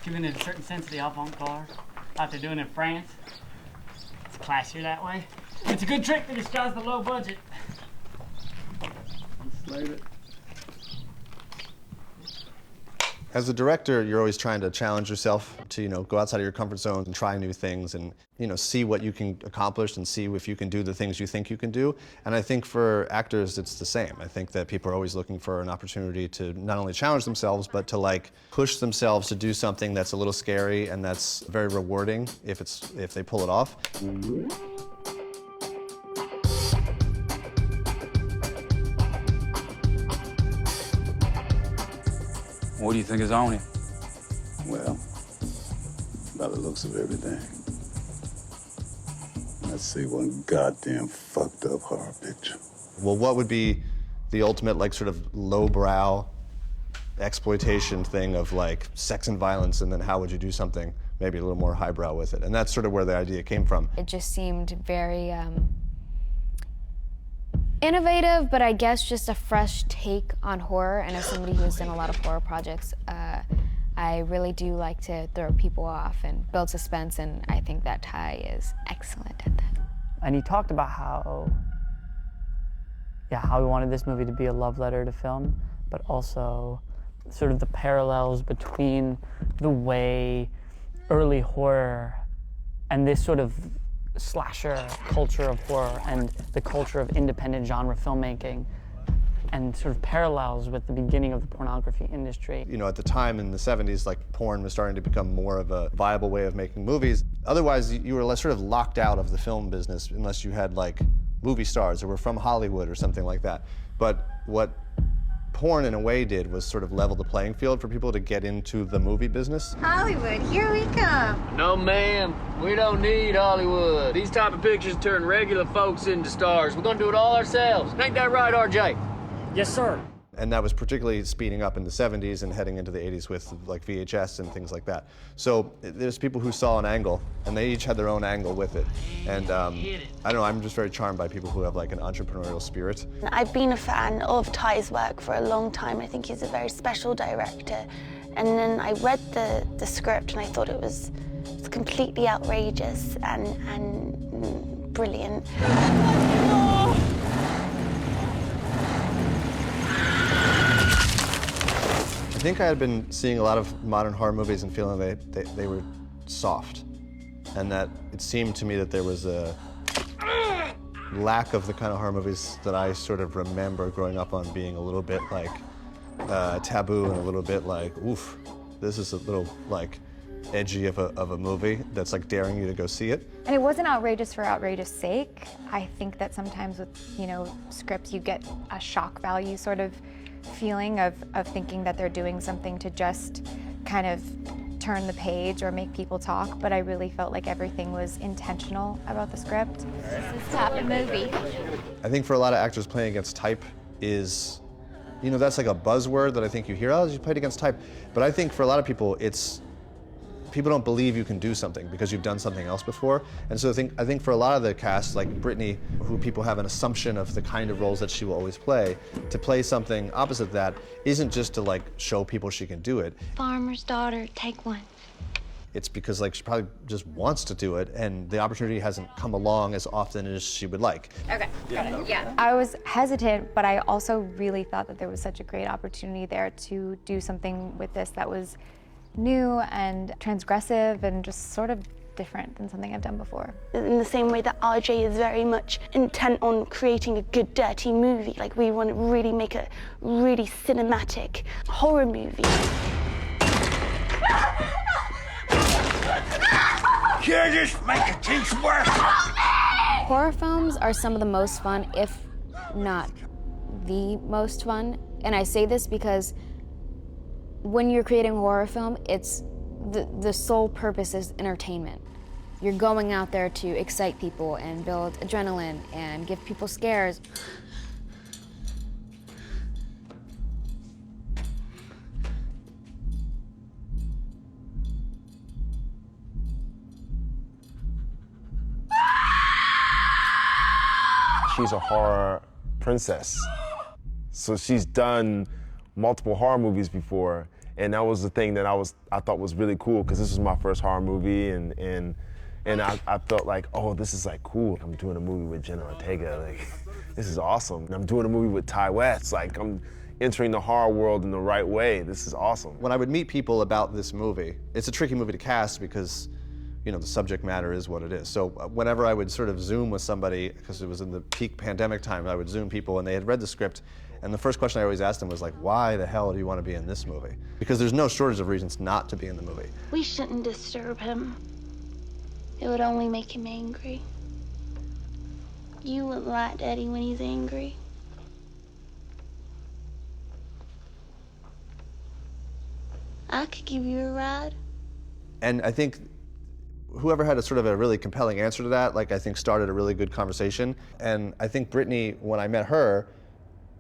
giving it a certain sense of the avant-garde, like they're doing in France. It's classier that way. It's a good trick to disguise the low budget. Slate it. As a director, you're always trying to challenge yourself to, go outside of your comfort zone and try new things and, see what you can accomplish and see if you can do the things you think you can do. And I think for actors, it's the same. I think that people are always looking for an opportunity to not only challenge themselves, but to push themselves to do something that's a little scary and that's very rewarding if they pull it off. What do you think is on it? Well, by the looks of everything, let's see one goddamn fucked up horror picture. Well, what would be the ultimate, sort of lowbrow exploitation thing of, sex and violence, and then how would you do something maybe a little more highbrow with it? And that's sort of where the idea came from. It just seemed very innovative, but I guess just a fresh take on horror. And as somebody who's done a lot of horror projects, I really do like to throw people off and build suspense, and I think that Ty is excellent at that. And he talked about how he wanted this movie to be a love letter to film, but also sort of the parallels between the way early horror and this sort of slasher culture of horror and the culture of independent genre filmmaking, and sort of parallels with the beginning of the pornography industry. At the time in the 70s, porn was starting to become more of a viable way of making movies. Otherwise, you were sort of locked out of the film business unless you had movie stars or were from Hollywood or something like that. But what porn in a way did was sort of level the playing field for people to get into the movie business. Hollywood, here we come. No, ma'am, we don't need Hollywood. These type of pictures turn regular folks into stars. We're gonna do it all ourselves. Ain't that right, RJ? Yes, sir. And that was particularly speeding up in the 70s and heading into the 80s with VHS and things like that. So there's people who saw an angle, and they each had their own angle with it. And I don't know, I'm just very charmed by people who have an entrepreneurial spirit. I've been a fan of Ty's work for a long time. I think he's a very special director. And then I read the script and I thought it was completely outrageous and brilliant. I think I had been seeing a lot of modern horror movies and feeling they were soft, and that it seemed to me that there was a lack of the kind of horror movies that I sort of remember growing up on being a little bit taboo and a little bit oof, this is a little edgy of a movie that's daring you to go see it. And it wasn't outrageous for outrageous sake. I think that sometimes with scripts you get a shock value sort of feeling of thinking that they're doing something to just kind of turn the page or make people talk, but I really felt like everything was intentional about the script. This is top of movie. I think for a lot of actors, playing against type is, that's a buzzword that I think you hear, oh, you played against type. But I think for a lot of people, people don't believe you can do something because you've done something else before. And so I think for a lot of the cast, like Brittany, who people have an assumption of the kind of roles that she will always play, to play something opposite that isn't just to show people she can do it. Farmer's daughter, take one. It's because she probably just wants to do it, and the opportunity hasn't come along as often as she would like. Okay, got it. Yeah. I was hesitant, but I also really thought that there was such a great opportunity there to do something with this that was new and transgressive and just sort of different than something I've done before. In the same way that RJ is very much intent on creating a good, dirty movie, we want to really make a really cinematic horror movie. You just make things worse! Horror films are some of the most fun, if not the most fun. And I say this because when you're creating a horror film, it's the sole purpose is entertainment. You're going out there to excite people and build adrenaline and give people scares. She's a horror princess. So she's done multiple horror movies before, And that was the thing that I thought was really cool, because this was my first horror movie, and I felt like, oh, this is like cool. I'm doing a movie with Jenna Ortega, like, this is awesome. And I'm doing a movie with Ty West, like, I'm entering the horror world in the right way. This is awesome. When I would meet people about this movie, it's a tricky movie to cast because, you know, the subject matter is what it is. So whenever I would sort of Zoom with somebody, because it was in the peak pandemic time, I would Zoom people and they had read the script, and the first question I always asked them was like, why the hell do you want to be in this movie? Because there's no shortage of reasons not to be in the movie. We shouldn't disturb him. It would only make him angry. You wouldn't like Daddy when he's angry. I could give you a ride. And I think whoever had a sort of a really compelling answer to that, like, I think started a really good conversation. And I think Brittany, when I met her,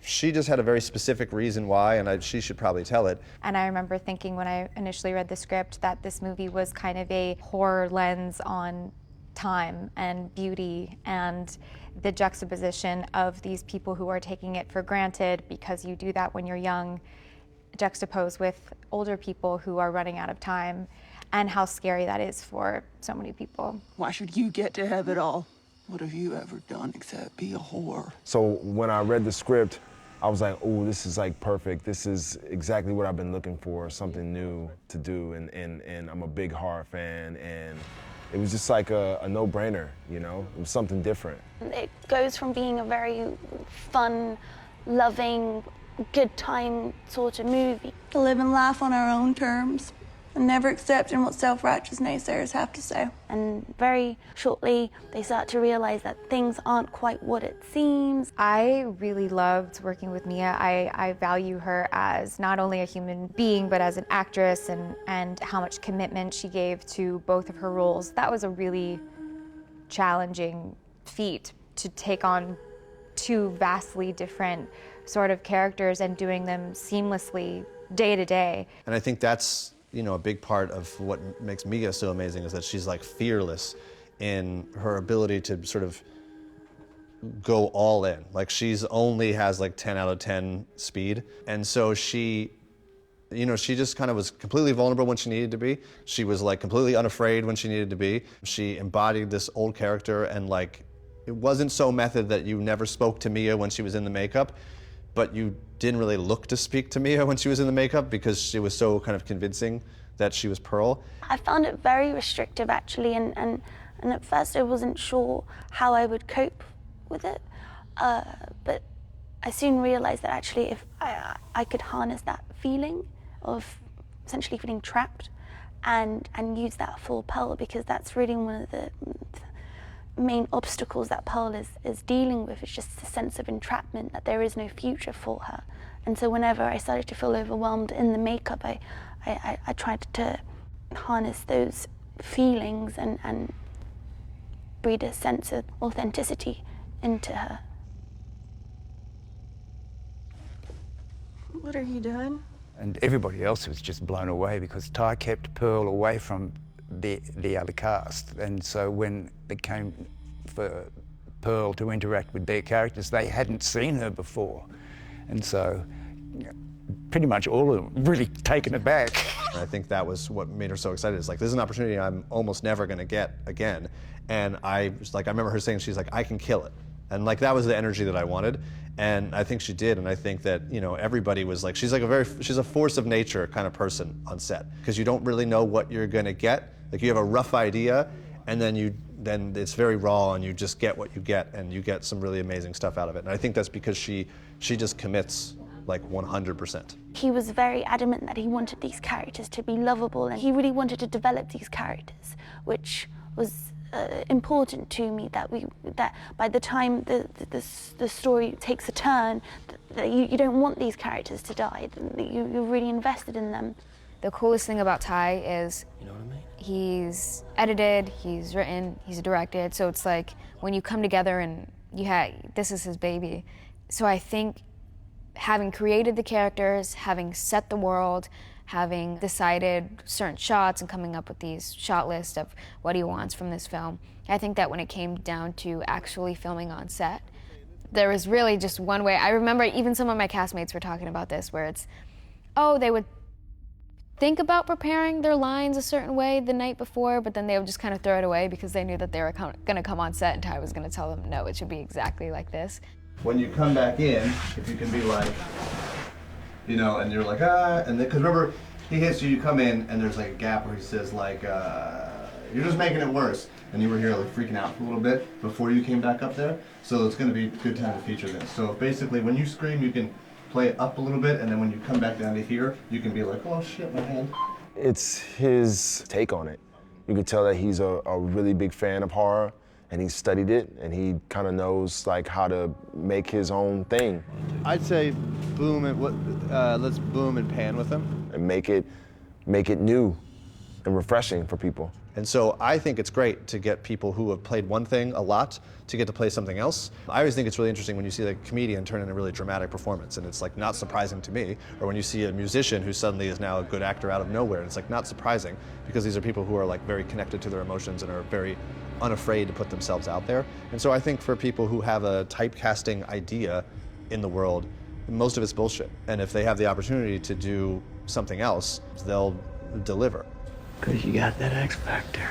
she just had a very specific reason why, and she should probably tell it. And I remember thinking when I initially read the script that this movie was kind of a horror lens on time and beauty and the juxtaposition of these people who are taking it for granted because you do that when you're young, juxtaposed with older people who are running out of time, and how scary that is for so many people. Why should you get to have it all? What have you ever done except be a whore? So when I read the script, I was like, oh, this is like perfect. This is exactly what I've been looking for, something new to do, and I'm a big horror fan, and it was just like a no-brainer, you know? It was something different. It goes from being a very fun, loving, good time sort of movie. Living life on our own terms and never accepting what self-righteous naysayers have to say. And very shortly, they start to realize that things aren't quite what it seems. I really loved working with Mia. I value her as not only a human being, but as an actress, and how much commitment she gave to both of her roles. That was a really challenging feat, to take on two vastly different sort of characters and doing them seamlessly day to day. And I think that's, you know, a big part of what makes Mia so amazing, is that she's like fearless in her ability to sort of go all in. Like, she's only has like 10 out of 10 speed. And so she, you know, she just kind of was completely vulnerable when she needed to be. She was like completely unafraid when she needed to be. She embodied this old character, and like, it wasn't so method that you never spoke to Mia when she was in the makeup, but you didn't really look to speak to Mia when she was in the makeup because she was so kind of convincing that she was Pearl. I found it very restrictive, actually, and at first I wasn't sure how I would cope with it, but I soon realized that actually if I could harness that feeling of essentially feeling trapped and use that for Pearl, because that's really one of the main obstacles that Pearl is dealing with, is just the sense of entrapment, that there is no future for her. And so whenever I started to feel overwhelmed in the makeup, I tried to harness those feelings and breed a sense of authenticity into her. What are you doing? And everybody else was just blown away because Ty kept Pearl away from the other cast. And so when it came for Pearl to interact with their characters, they hadn't seen her before. And so pretty much all of them really taken aback. And I think that was what made her so excited. It's like, this is an opportunity I'm almost never gonna get again. And I was like, I remember her saying, she's like, I can kill it. And like, that was the energy that I wanted. And I think she did. And I think that, you know, everybody was like, she's a force of nature kind of person on set. Because you don't really know what you're gonna get. Like, you have a rough idea, and then it's very raw, and you just get what you get, and you get some really amazing stuff out of it. And I think that's because she just commits like 100%. He was very adamant that he wanted these characters to be lovable, and he really wanted to develop these characters, which was important to me, that by the time the story takes a turn, that you don't want these characters to die, that you're really invested in them. The coolest thing about Ty is, you know what I mean? He's edited, he's written, he's directed, so it's like when you come together and this is his baby. So I think having created the characters, having set the world, having decided certain shots and coming up with these shot lists of what he wants from this film, I think that when it came down to actually filming on set, there was really just one way. I remember even some of my castmates were talking about this, where it's, oh, they would think about preparing their lines a certain way the night before, but then they would just kind of throw it away because they knew that they were going to come on set and Ty was going to tell them, no, it should be exactly like this. When you come back in, if you can be like, you know, and you're like, ah, and because remember, he hits you, you come in, and there's like a gap where he says like, you're just making it worse. And you were here like freaking out for a little bit before you came back up there. So it's going to be a good time to feature this. So basically when you scream, you can play it up a little bit, and then when you come back down to here, you can be like, oh shit, my hand. It's his take on it. You can tell that he's a really big fan of horror, and he studied it, and he kind of knows like how to make his own thing. I'd say boom and let's boom and pan with him. And make it new and refreshing for people. And so I think it's great to get people who have played one thing a lot to get to play something else. I always think it's really interesting when you see a comedian turn in a really dramatic performance, and it's like not surprising to me. Or when you see a musician who suddenly is now a good actor out of nowhere, and it's like not surprising because these are people who are like very connected to their emotions and are very unafraid to put themselves out there. And so I think for people who have a typecasting idea in the world, most of it's bullshit. And if they have the opportunity to do something else, they'll deliver. Because you got that X factor.